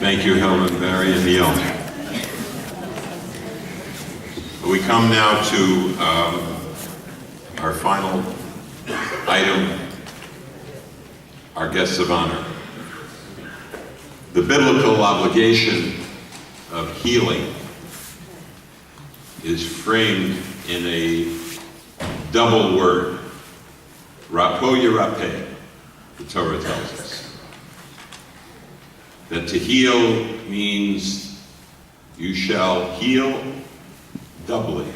Thank you, Helen, Barry, and Neil. We come now to our final item, our guests of honor. The biblical obligation of healing is framed in a double word, rapo yirapeh, the Torah tells us. That to heal means you shall heal doubly.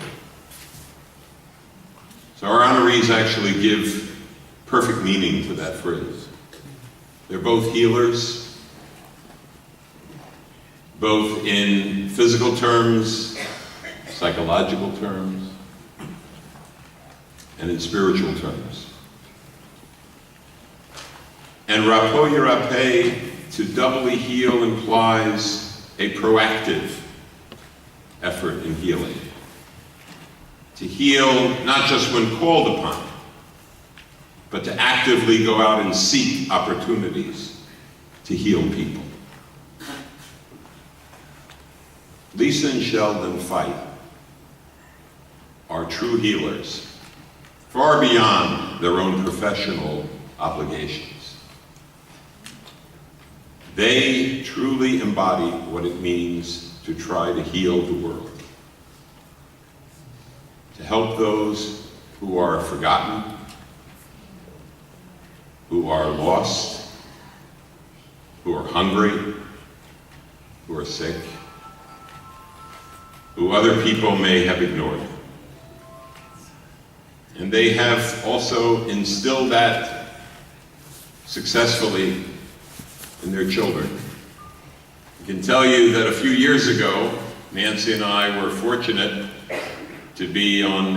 So our honorees actually give perfect meaning to that phrase. They're both healers, both in physical terms, psychological terms, and in spiritual terms. And rapo yirapeh, to doubly heal, implies a proactive effort in healing. To heal not just when called upon, but to actively go out and seek opportunities to heal people. Lisa and Sheldon Feit are true healers, far beyond their own professional obligations. They truly embody what it means to try to heal the world, to help those who are forgotten, who are lost, who are hungry, who are sick, who other people may have ignored. And they have also instilled that successfully in their children. I can tell you that a few years ago, Nancy and I were fortunate to be on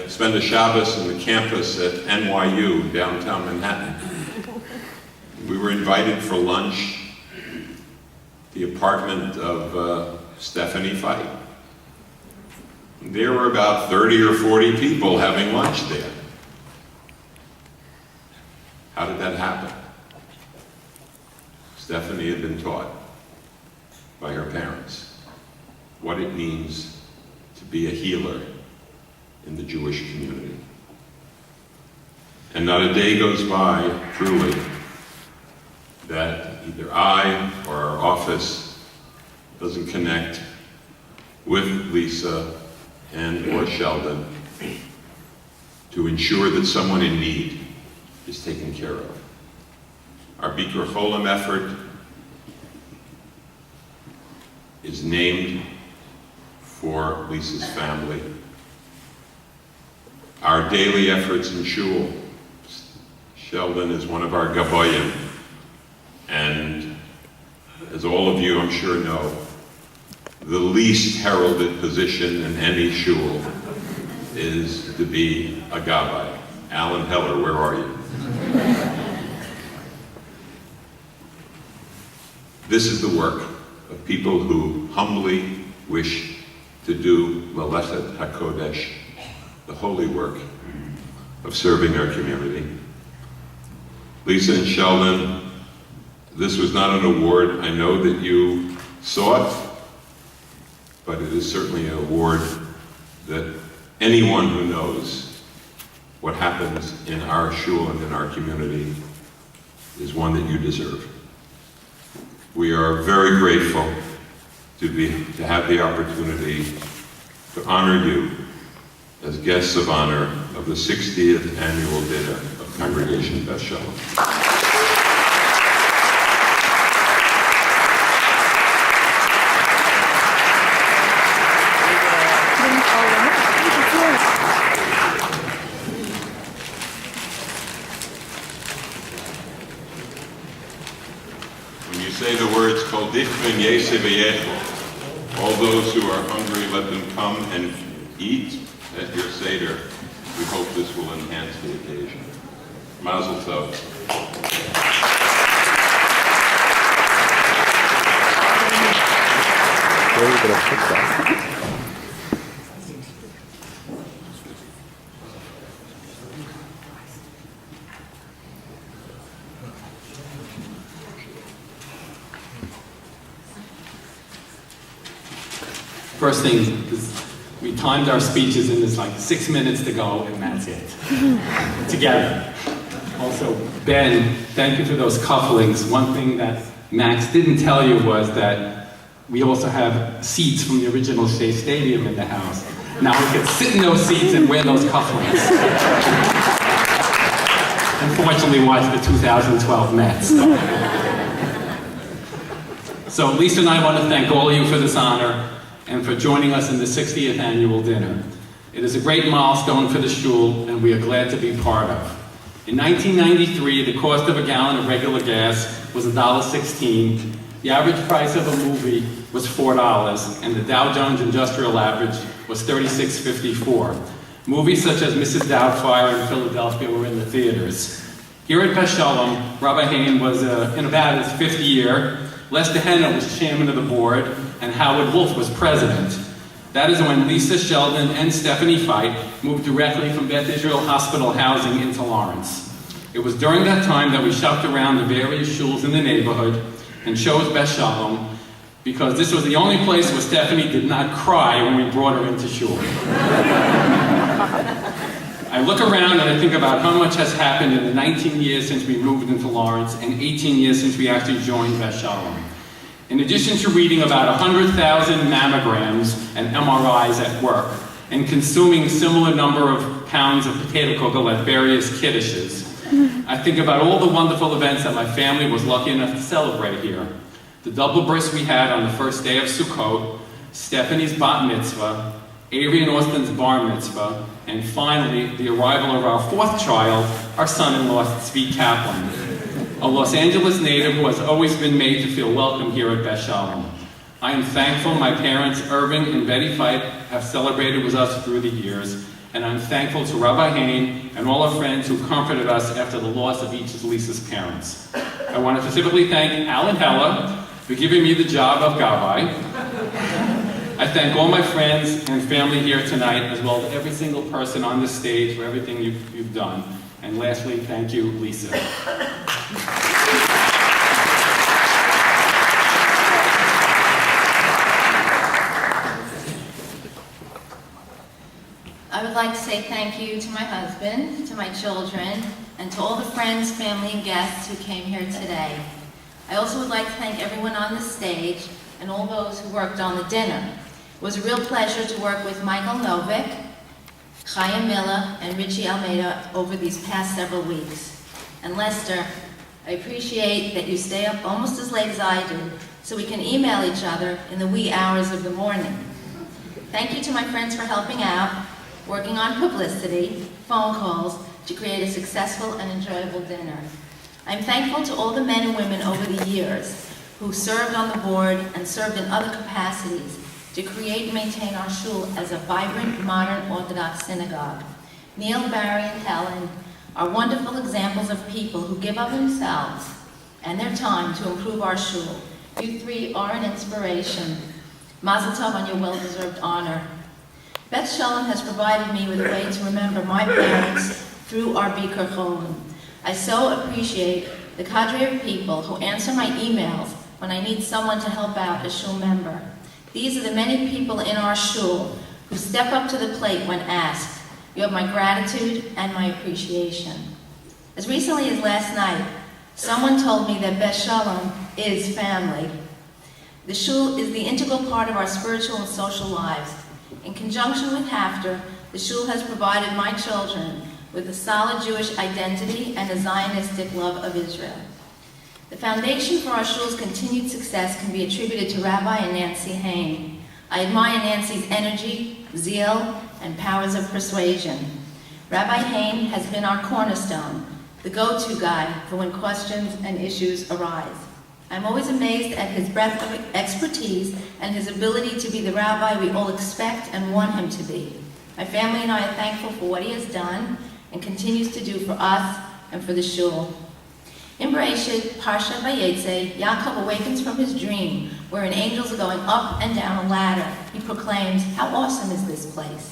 spend a Shabbos on the campus at NYU, downtown Manhattan. We were invited for lunch at the apartment of Stephanie Feit. There were about 30 or 40 people having lunch there. How did that happen? Stephanie had been taught by her parents what it means to be a healer in the Jewish community. And not a day goes by, truly, that either I or our office doesn't connect with Lisa and or Sheldon to ensure that someone in need is taken care of. Our Bikur Cholim effort is named for Lisa's family. Our daily efforts in Shul, Sheldon is one of our Gaboyim, and as all of you I'm sure know, the least heralded position in any Shul is to be a Gabbai. Alan Heller, where are you? This is the work of people who humbly wish to do Melechet HaKodesh, the holy work of serving our community. Lisa and Sheldon, this was not an award I know that you sought, but it is certainly an award that anyone who knows what happens in our shul and in our community is one that you deserve. We are very grateful to have the opportunity to honor you as guests of honor of the 60th annual dinner of Congregation Beth Shalom. When you say the words, Kol dichvin yeseh v'yechol, all those who are hungry, let them come and eat at your Seder. We hope this will enhance the occasion. Mazel tov. First thing is, we timed our speeches and there's like 6 minutes to go and that's it. Together. Also, Ben, thank you for those cufflinks. One thing that Max didn't tell you was that we also have seats from the original Shea Stadium in the house. Now we can sit in those seats and wear those cufflinks. Unfortunately, watch the 2012 Mets. So Lisa and I want to thank all of you for this honor and for joining us in the 60th annual dinner. It is a great milestone for the shul, and we are glad to be part of. In 1993, the cost of a gallon of regular gas was $1.16. The average price of a movie was $4, and the Dow Jones Industrial Average was $36.54. Movies such as Mrs. Doubtfire in Philadelphia were in the theaters. Here at Beth Shalom, Rabbi Hain was in about his 5th year. Lester Henner was chairman of the board, and Howard Wolf was president. That is when Lisa, Sheldon, and Stephanie Feit moved directly from Beth Israel Hospital housing into Lawrence. It was during that time that we shopped around the various shuls in the neighborhood and chose Beth Shalom because this was the only place where Stephanie did not cry when we brought her into shul. I look around and I think about how much has happened in the 19 years since we moved into Lawrence and 18 years since we actually joined Beth Shalom. In addition to reading about 100,000 mammograms and MRIs at work and consuming similar number of pounds of potato kugel at various kiddushes, I think about all the wonderful events that my family was lucky enough to celebrate here. The double bris we had on the first day of Sukkot, Stephanie's bat mitzvah, Avery and Austin's bar mitzvah, and finally, the arrival of our 4th child, our son-in-law, Tzvi Kaplan, a Los Angeles native who has always been made to feel welcome here at Beth Shalom. I am thankful my parents, Irving and Betty Feit, have celebrated with us through the years, and I'm thankful to Rabbi Hain and all our friends who comforted us after the loss of each of Lisa's parents. I want to specifically thank Alan Hella for giving me the job of Gabbai. I thank all my friends and family here tonight, as well as every single person on this stage for everything you've done. And lastly, thank you, Lisa. I would like to say thank you to my husband, to my children, and to all the friends, family, and guests who came here today. I also would like to thank everyone on the stage and all those who worked on the dinner. It was a real pleasure to work with Michael Novick, Chaim Miller, and Richie Almeida over these past several weeks. And Lester, I appreciate that you stay up almost as late as I do so we can email each other in the wee hours of the morning. Thank you to my friends for helping out, working on publicity, phone calls, to create a successful and enjoyable dinner. I'm thankful to all the men and women over the years who served on the board and served in other capacities to create and maintain our shul as a vibrant, modern Orthodox synagogue. Neil, Barry, and Helen are wonderful examples of people who give of themselves and their time to improve our shul. You 3 are an inspiration. Mazel tov on your well-deserved honor. Beth Shalom has provided me with a way to remember my parents through our Bikur Cholim. I so appreciate the cadre of people who answer my emails when I need someone to help out as shul member. These are the many people in our shul who step up to the plate when asked. You have my gratitude and my appreciation. As recently as last night, someone told me that Beth Shalom is family. The shul is the integral part of our spiritual and social lives. In conjunction with Haftar, the shul has provided my children with a solid Jewish identity and a Zionistic love of Israel. The foundation for our shul's continued success can be attributed to Rabbi and Nancy Hain. I admire Nancy's energy, zeal, and powers of persuasion. Rabbi Hain has been our cornerstone, the go-to guy for when questions and issues arise. I'm always amazed at his breadth of expertise and his ability to be the rabbi we all expect and want him to be. My family and I are thankful for what he has done and continues to do for us and for the shul. In Bereshit, Parsha Vayetze, Yaakov awakens from his dream, wherein angels are going up and down a ladder. He proclaims, "How awesome is this place?"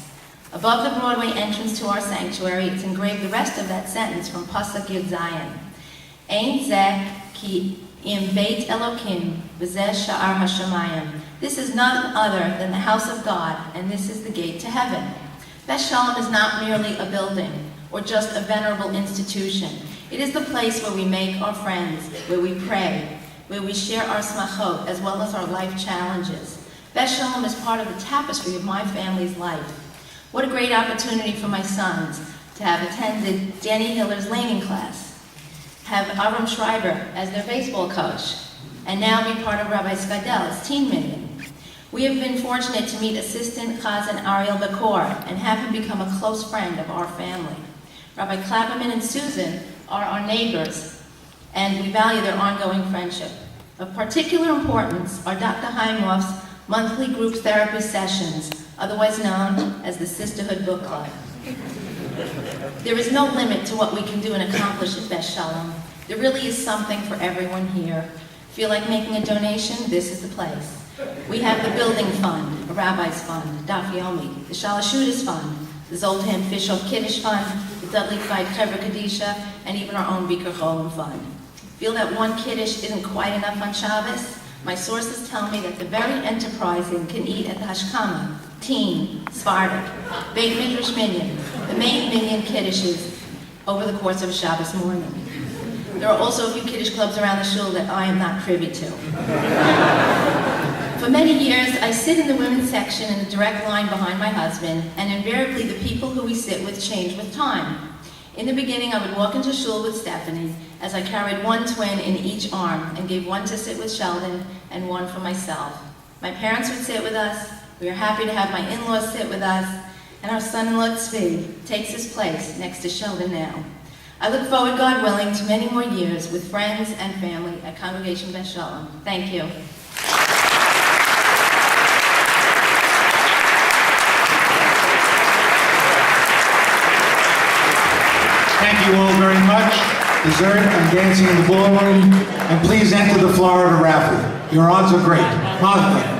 Above the Broadway entrance to our sanctuary, it's engraved the rest of that sentence from Pasuk Yud Zayin. Ein zeh ki Im Beit Elokim v'zeh sha'ar hashamayim. This is none other than the house of God, and this is the gate to heaven. Beth Shalom is not merely a building or just a venerable institution. It is the place where we make our friends, where we pray, where we share our smachot as well as our life challenges. Beth Shalom is part of the tapestry of my family's life. What a great opportunity for my sons to have attended Danny Hiller's laning class, have Avram Schreiber as their baseball coach, and now be part of Rabbi Skadel's teen minion. We have been fortunate to meet Assistant Chazan Ariel Bekor and have him become a close friend of our family. Rabbi Klapperman and Susan are our neighbors, and we value their ongoing friendship. Of particular importance are Dr. Heimov's monthly group therapy sessions, otherwise known as the Sisterhood Book Club. There is no limit to what we can do and accomplish at Beth Shalom. There really is something for everyone here. Feel like making a donation? This is the place. We have the Building Fund, a Rabbi's Fund, Daf Yomi, the Shalashudas Fund, the Zoltan Fishof Kiddush Fund, the Dudley Feit Chevra Kadisha, and even our own Bikur Cholim Fund. Feel that one Kiddush isn't quite enough on Shabbos? My sources tell me that the very enterprising can eat at the Hashkama, Teen, Spartak, Beit Midrash Minyan, the main Minyan Kiddushes over the course of a Shabbos morning. There are also a few Kiddush clubs around the shul that I am not privy to. For many years, I sit in the women's section in a direct line behind my husband, and invariably the people who we sit with change with time. In the beginning, I would walk into shul with Stephanie, as I carried one twin in each arm and gave one to sit with Sheldon and one for myself. My parents would sit with us, we are happy to have my in-laws sit with us, and our son-in-law Tzvi takes his place next to Sheldon now. I look forward, God willing, to many more years with friends and family at Congregation Beth Shalom. Thank you. Thank you all very much. Dessert and dancing in the ballroom. And please enter the Florida raffle. Your odds are great. Mazel tov.